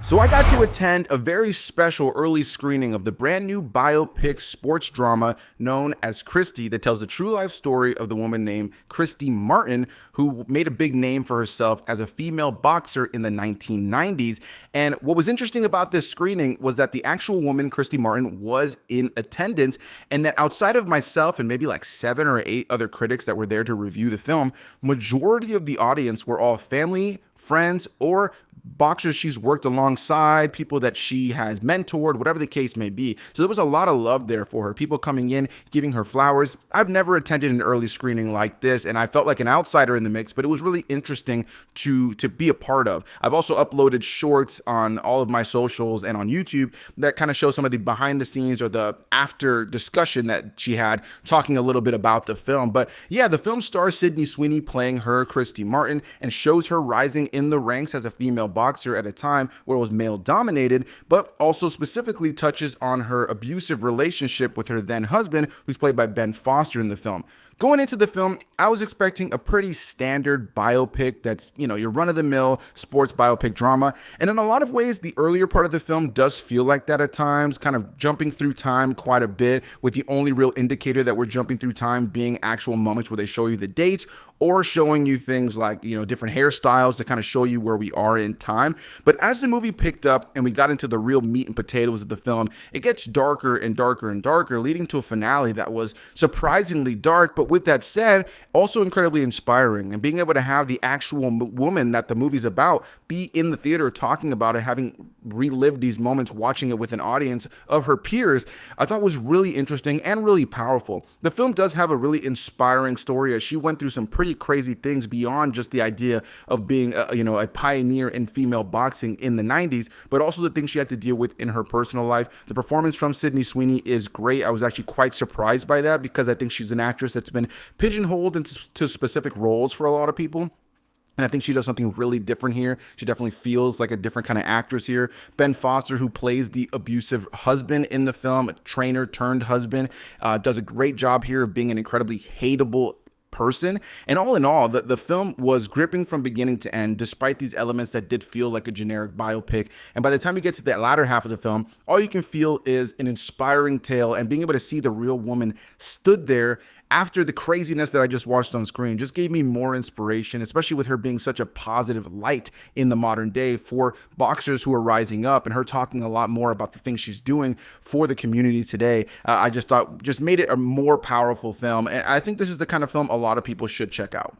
So I got to attend a very special early screening of the brand new biopic sports drama known as Christy that tells the true life story of the woman named Christy Martin, who made a big name for herself as a female boxer in the 1990s. And what was interesting about this screening was that the actual woman, Christy Martin, was in attendance, and that outside of myself and maybe like 7 or 8 other critics that were there to review the film, majority of the audience were all family, friends, or boxers she's worked alongside, people that she has mentored, whatever the case may be. So there was a lot of love there for her, people coming in, giving her flowers. I've never attended an early screening like this, and I felt like an outsider in the mix, but it was really interesting to be a part of. I've also uploaded shorts on all of my socials and on YouTube that kind of show some of the behind the scenes or the after discussion that she had, talking a little bit about the film. But yeah, the film stars Sydney Sweeney playing her, Christy Martin, and shows her rising in the ranks as a female boxer at a time where it was male dominated, but also specifically touches on her abusive relationship with her then husband, who's played by Ben Foster in the film. Going into the film, I was expecting a pretty standard biopic that's, your run-of-the-mill sports biopic drama. And in a lot of ways, the earlier part of the film does feel like that at times, kind of jumping through time quite a bit, with the only real indicator that we're jumping through time being actual moments where they show you the dates or showing you things like, different hairstyles to kind of show you where we are in time. But as the movie picked up and we got into the real meat and potatoes of the film, it gets darker and darker and darker, leading to a finale that was surprisingly dark, but with that said, also incredibly inspiring. And being able to have the actual woman that the movie's about be in the theater talking about it, having relived these moments, watching it with an audience of her peers, I thought was really interesting and really powerful. The film does have a really inspiring story, as she went through some pretty crazy things beyond just the idea of being a pioneer in female boxing in the 90s, but also the things she had to deal with in her personal life. The performance from Sydney Sweeney is great. I was actually quite surprised by that, because I think she's an actress that's been pigeonholed into specific roles for a lot of people. And I think she does something really different here. She definitely feels like a different kind of actress here. Ben Foster, who plays the abusive husband in the film, a trainer turned husband, does a great job here of being an incredibly hateable person. And all in all, the film was gripping from beginning to end, despite these elements that did feel like a generic biopic. And by the time you get to that latter half of the film, all you can feel is an inspiring tale, and being able to see the real woman stood there after the craziness that I just watched on screen just gave me more inspiration, especially with her being such a positive light in the modern day for boxers who are rising up, and her talking a lot more about the things she's doing for the community today. I just thought just made it a more powerful film, and I think this is the kind of film a lot of people should check out.